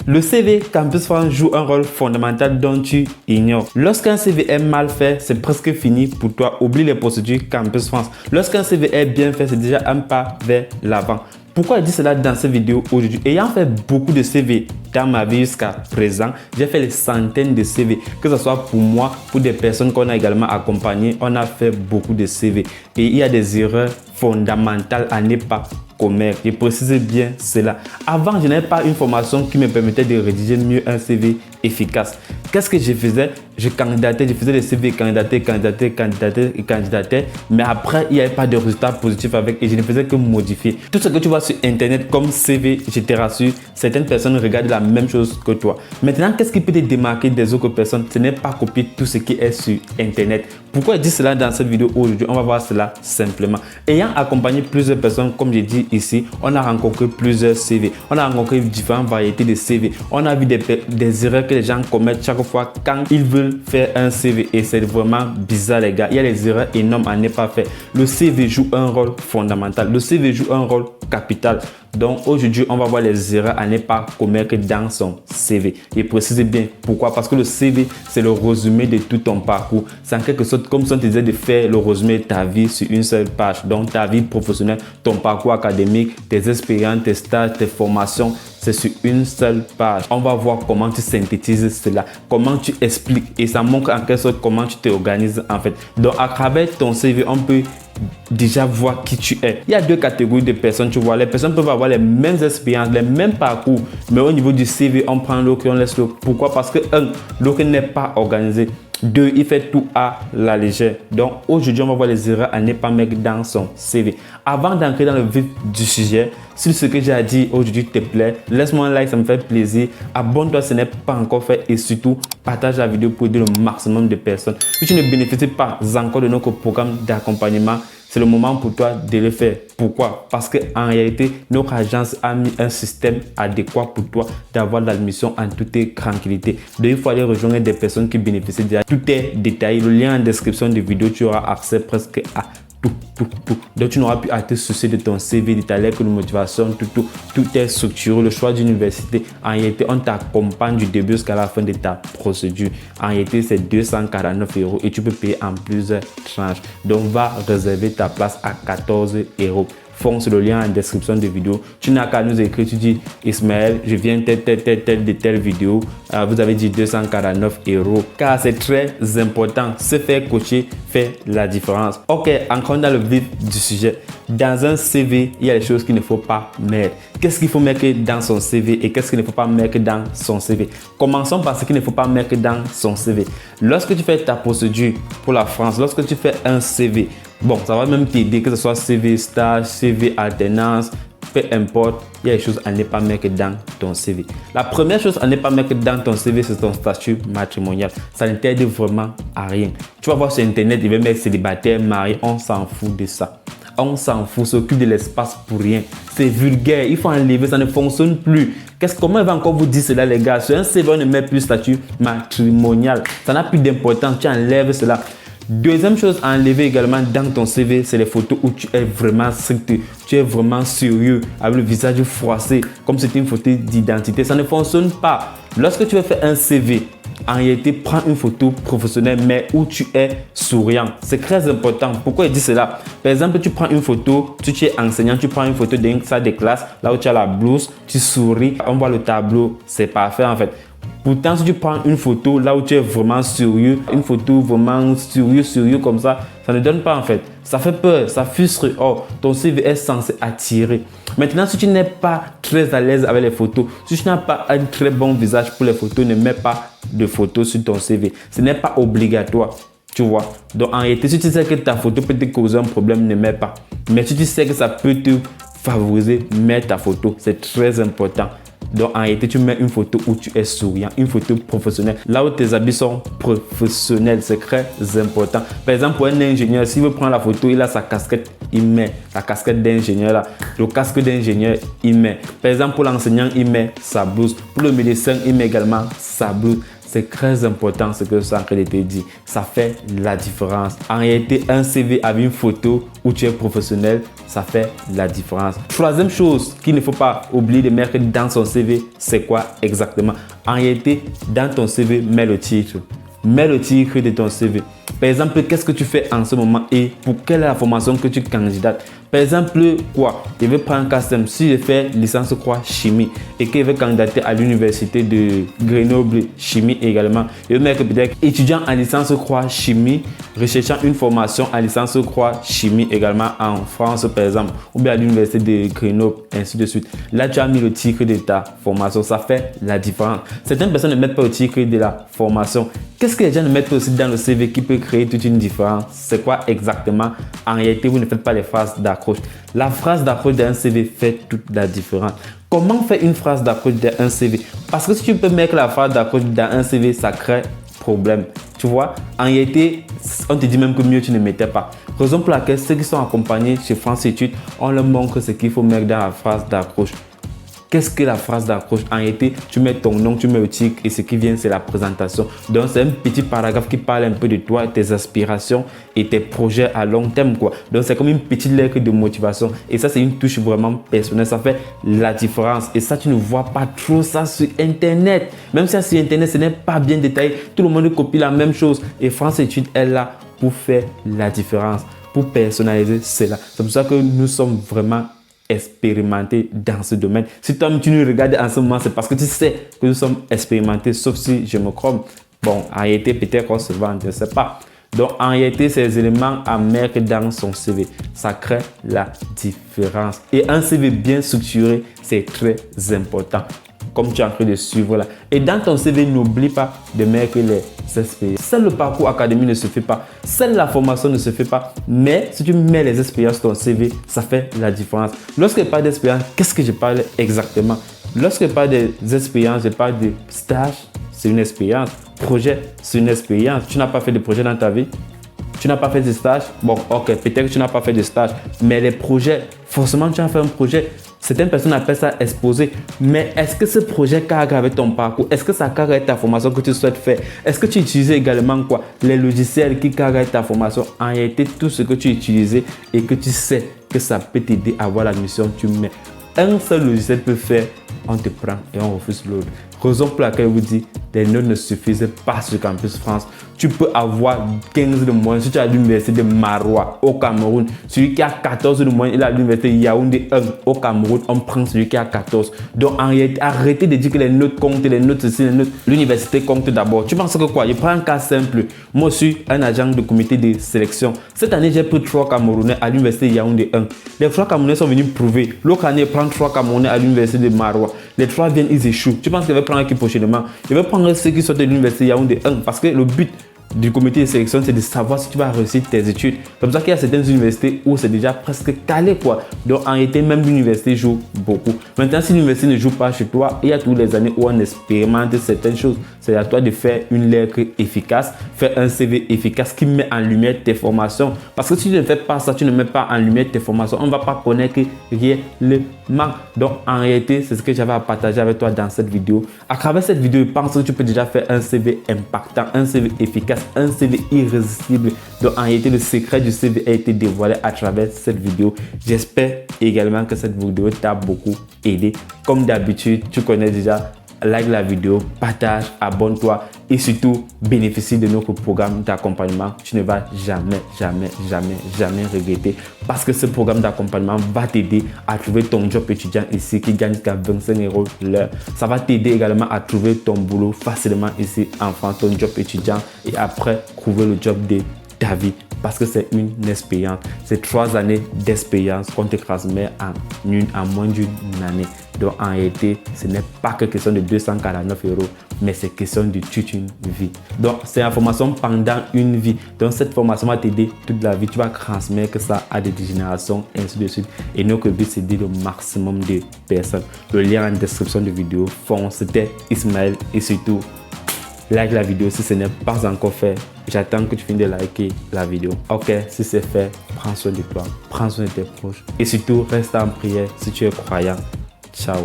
Le CV Campus France joue un rôle fondamental dont tu ignores. Lorsqu'un CV est mal fait, c'est presque fini pour toi. Oublie les procédures Campus France. Lorsqu'un CV est bien fait, c'est déjà un pas vers l'avant. Pourquoi je dis cela dans cette vidéo aujourd'hui? Ayant fait beaucoup de CV dans ma vie jusqu'à présent, j'ai fait des centaines de CV, que ce soit pour moi, pour des personnes qu'on a également accompagnées, on a fait beaucoup de CV. Et il y a des erreurs fondamentales à ne pas commettre. Je précise bien cela. Avant, je n'avais pas une formation qui me permettait de rédiger mieux un CV efficace. Qu'est-ce que je faisais? Je candidatais, je faisais des CV, candidatais. Mais après, il n'y avait pas de résultats positifs avec et je ne faisais que modifier. Tout ce que tu vois sur Internet comme CV, je te rassure, certaines personnes regardent la même chose que toi. Maintenant, qu'est-ce qui peut te démarquer des autres personnes? Ce n'est pas copier tout ce qui est sur Internet. Pourquoi je dis cela dans cette vidéo aujourd'hui? On va voir cela simplement. Ayant accompagné plusieurs personnes, comme je dis ici, on a rencontré plusieurs CV. On a rencontré différentes variétés de CV. On a vu des erreurs que les gens commettent chaque fois quand ils veulent faire un CV. Et c'est vraiment bizarre, les gars. Il y a des erreurs énormes à ne pas faire. Le CV joue un rôle fondamental. Le CV joue un rôle capital. Donc aujourd'hui, on va voir les erreurs à ne pas commettre dans son CV. Et précisez bien pourquoi. Parce que le CV, c'est le résumé de tout ton parcours. C'est en quelque sorte comme si on te disait de faire le résumé de ta vie sur une seule page. Donc ta vie professionnelle, ton parcours académique, tes expériences, tes stages, tes formations. C'est sur une seule page. On va voir comment tu synthétises cela, comment tu expliques. Et ça montre en quelque sorte comment tu t'organises en fait. Donc à travers ton CV, on peut déjà voir qui tu es. Il y a deux catégories de personnes, tu vois. Les personnes peuvent avoir les mêmes expériences, les mêmes parcours, mais au niveau du CV, on prend l'autre et on laisse l'autre. Pourquoi? Parce que l'autre n'est pas organisé. 2, il fait tout à la légère. Donc aujourd'hui, on va voir les erreurs à ne pas mettre dans son CV. Avant d'entrer dans le vif du sujet, si ce que j'ai à dire aujourd'hui te plaît, laisse-moi un like, ça me fait plaisir. Abonne-toi si ce n'est pas encore fait et surtout, partage la vidéo pour aider le maximum de personnes. Si tu ne bénéficies pas encore de notre programme d'accompagnement, c'est le moment pour toi de le faire. Pourquoi? Parce qu'en réalité, notre agence a mis un système adéquat pour toi d'avoir l'admission en toute tranquillité. Donc, il faut aller rejoindre des personnes qui bénéficient déjà. Tout est détaillé. Le lien en description de vidéo, tu auras accès presque à tout. Donc, tu n'auras plus à te soucier de ton CV, de ta lettre de motivation, tout est structuré. Le choix d'université, en réalité, on t'accompagne du début jusqu'à la fin de ta procédure. En réalité, c'est 249 € et tu peux payer en plusieurs tranches. Donc, va réserver ta place à 14 €. Fonce le lien en description de vidéo. Tu n'as qu'à nous écrire, tu dis Ismaël, je viens telle vidéo. Vous avez dit 249 €. Car c'est très important. Se faire coacher fait la différence. Ok, encore dans le vif du sujet. Dans un CV, il y a des choses qu'il ne faut pas mettre. Qu'est-ce qu'il faut mettre dans son CV et qu'est-ce qu'il ne faut pas mettre dans son CV? Commençons par ce qu'il ne faut pas mettre dans son CV. Lorsque tu fais ta procédure pour la France, lorsque tu fais un CV, bon, ça va même t'aider, que ce soit CV stage, CV alternance, peu importe, il y a des choses à ne pas mettre dans ton CV. La première chose à ne pas mettre dans ton CV, c'est ton statut matrimonial. Ça ne t'aide vraiment à rien. Tu vas voir sur Internet, il va mettre célibataire, marié, on s'en fout de ça. On s'en fout, s'occupe de l'espace pour rien. C'est vulgaire, il faut enlever, ça ne fonctionne plus. Comment il va encore vous dire cela, les gars? Sur un CV, on ne met plus statut matrimonial. Ça n'a plus d'importance, tu enlèves cela. Deuxième chose à enlever également dans ton CV, c'est les photos où tu es vraiment strict, tu es vraiment sérieux, avec le visage froissé, comme c'est une photo d'identité. Ça ne fonctionne pas. Lorsque tu veux faire un CV, en réalité, prends une photo professionnelle, mais où tu es souriant. C'est très important. Pourquoi je dis cela? Par exemple, tu prends une photo, tu es enseignant, tu prends une photo d'une salle de classe, là où tu as la blouse, tu souris, on voit le tableau, c'est parfait en fait. Pourtant, si tu prends une photo là où tu es vraiment sérieux, une photo vraiment sérieux comme ça, ça ne donne pas en fait. Ça fait peur, ça frustre. Oh, ton CV est censé attirer. Maintenant, si tu n'es pas très à l'aise avec les photos, si tu n'as pas un très bon visage pour les photos, ne mets pas de photos sur ton CV. Ce n'est pas obligatoire. Tu vois. Donc en réalité, si tu sais que ta photo peut te causer un problème, ne mets pas. Mais si tu sais que ça peut te favoriser, mets ta photo. C'est très important. Donc en réalité, tu mets une photo où tu es souriant, une photo professionnelle, là où tes habits sont professionnels, c'est très important. Par exemple, pour un ingénieur, s'il veut prendre la photo, il a sa casquette, il met la casquette d'ingénieur là, le casque d'ingénieur, il met. Par exemple, pour l'enseignant, il met sa blouse. Pour le médecin, il met également sa blouse. c'est très important ce que je suis en train de te dire. Ça fait la différence. En réalité, un CV avec une photo où tu es professionnel, ça fait la différence. Troisième chose qu'il ne faut pas oublier de mettre dans son CV, c'est quoi exactement? En réalité, dans ton CV, mets le titre. Mets le titre de ton CV. Par exemple, qu'est-ce que tu fais en ce moment et pour quelle est la formation que tu candidates? Par exemple, quoi? Je vais prendre un cas simple. Si je fais licence chimie et que je vais candidater à l'université de Grenoble chimie également, je vais mettre peut-être étudiant en licence chimie, recherchant une formation en licence chimie également en France par exemple, ou bien à l'université de Grenoble, ainsi de suite. Là, tu as mis le titre de ta formation. Ça fait la différence. Certaines personnes ne mettent pas le titre de la formation. Qu'est-ce que les gens ne mettent aussi dans le CV qui peut créer toute une différence? C'est quoi exactement? En réalité, vous ne faites pas les phrases d'accroche. La phrase d'accroche d'un CV fait toute la différence. Comment faire une phrase d'accroche dans un CV? Parce que si tu peux mettre la phrase d'accroche dans un CV, ça crée problème. Tu vois, en réalité, on te dit même que mieux tu ne mettais pas. Raison pour laquelle ceux qui sont accompagnés chez France Études, on leur montre ce qu'il faut mettre dans la phrase d'accroche. Qu'est-ce que la phrase d'accroche? En réalité, tu mets ton nom, tu mets le titre et ce qui vient, c'est la présentation. Donc, c'est un petit paragraphe qui parle un peu de toi, tes aspirations et tes projets à long terme, quoi. Donc, c'est comme une petite lettre de motivation. Et ça, c'est une touche vraiment personnelle. Ça fait la différence. Et ça, tu ne vois pas trop ça sur Internet. Même si sur Internet, ce n'est pas bien détaillé. Tout le monde copie la même chose. Et France Études est là pour faire la différence, pour personnaliser cela. C'est pour ça que nous sommes vraiment expérimentés dans ce domaine. Si toi tu nous regardes en ce moment, c'est parce que tu sais que nous sommes expérimentés, sauf si je me trompe. Bon, en réalité, peut-être qu'on se vend, je ne sais pas. Donc, en réalité, ces éléments à mettre dans son CV, ça crée la différence. Et un CV bien structuré, c'est très important, comme tu es en train de suivre là. Et dans ton CV, n'oublie pas de mettre les expériences. Seul le parcours académique ne se fait pas. Seule la formation ne se fait pas. Mais si tu mets les expériences dans ton CV, ça fait la différence. Lorsque je parle d'expérience, qu'est-ce que je parle exactement? Lorsque je parle des expériences, je parle de stage, c'est une expérience. Projet, c'est une expérience. Tu n'as pas fait de projet dans ta vie? Tu n'as pas fait de stage? Bon, ok, peut-être que tu n'as pas fait de stage. Mais les projets, forcément, tu as fait un projet. Certaines personnes appellent ça exposé. Mais est-ce que ce projet cadre avec ton parcours? Est-ce que ça cadre avec ta formation que tu souhaites faire? Est-ce que tu utilises également quoi? Les logiciels qui cadrent avec ta formation. En réalité, tout ce que tu utilises et que tu sais que ça peut t'aider à avoir la mission, tu mets. Un seul logiciel peut faire, on te prend et on refuse l'autre. Raison pour laquelle je vous dis, les notes ne suffisent pas sur Campus France. Tu peux avoir 15 de moyenne si tu es à l'université de Maroua au Cameroun. Celui qui a 14 de moyenne, il est à l'université Yaoundé 1 au Cameroun. On prend celui qui a 14. Donc en réalité, arrêtez de dire que les notes comptent, les notes ceci, les notes. L'université compte d'abord. Tu penses que quoi? Je prends un cas simple. Moi, je suis un agent de comité de sélection. Cette année, j'ai pris 3 Camerounais à l'université Yaoundé 1. Les 3 Camerounais sont venus prouver. L'autre année, je prends 3 Camerounais à l'université de Maroua. Les 3 viennent, ils échouent. Tu penses que je vais prendre qui prochainement? Je vais prendre ceux qui sont de l'université Yaoundé 1 parce que le but du comité de sélection, c'est de savoir si tu vas réussir tes études. C'est comme ça qu'il y a certaines universités où c'est déjà presque calé, quoi. Donc en réalité, même l'université joue beaucoup. Maintenant, si l'université ne joue pas chez toi, il y a tous les années où on expérimente certaines choses. C'est à toi de faire une lettre efficace, faire un CV efficace qui met en lumière tes formations. Parce que si tu ne fais pas ça, tu ne mets pas en lumière tes formations, on ne va pas connaître réellement. Donc en réalité, c'est ce que j'avais à partager avec toi dans cette vidéo. À travers cette vidéo, je pense que tu peux déjà faire un CV impactant, un CV efficace, un CV irrésistible. Donc en réalité, le secret du CV a été dévoilé à travers cette vidéo. J'espère également que cette vidéo t'a beaucoup aidé. Comme d'habitude, tu connais déjà, like la vidéo, partage, abonne-toi et surtout bénéficie de notre programme d'accompagnement. Tu ne vas jamais regretter parce que ce programme d'accompagnement va t'aider à trouver ton job étudiant ici qui gagne jusqu'à 25 € l'heure. Ça va t'aider également à trouver ton boulot facilement ici en France, ton job étudiant et après trouver le job de ta vie. Parce que c'est une expérience. C'est 3 années d'expérience qu'on te transmet en moins d'une année. Donc en réalité, ce n'est pas que question de 249 €, mais c'est question de toute une vie. Donc c'est une formation pendant une vie. Donc cette formation va t'aider toute la vie. Tu vas transmettre ça à des générations, ainsi de suite. Et notre but, c'est d'aider le maximum de personnes. Le lien en description de vidéo. C'était Ismaël et surtout, like la vidéo si ce n'est pas encore fait. J'attends que tu finisses de liker la vidéo. Ok, si c'est fait, prends soin de toi, prends soin de tes proches. Et surtout, reste en prière si tu es croyant. Ciao.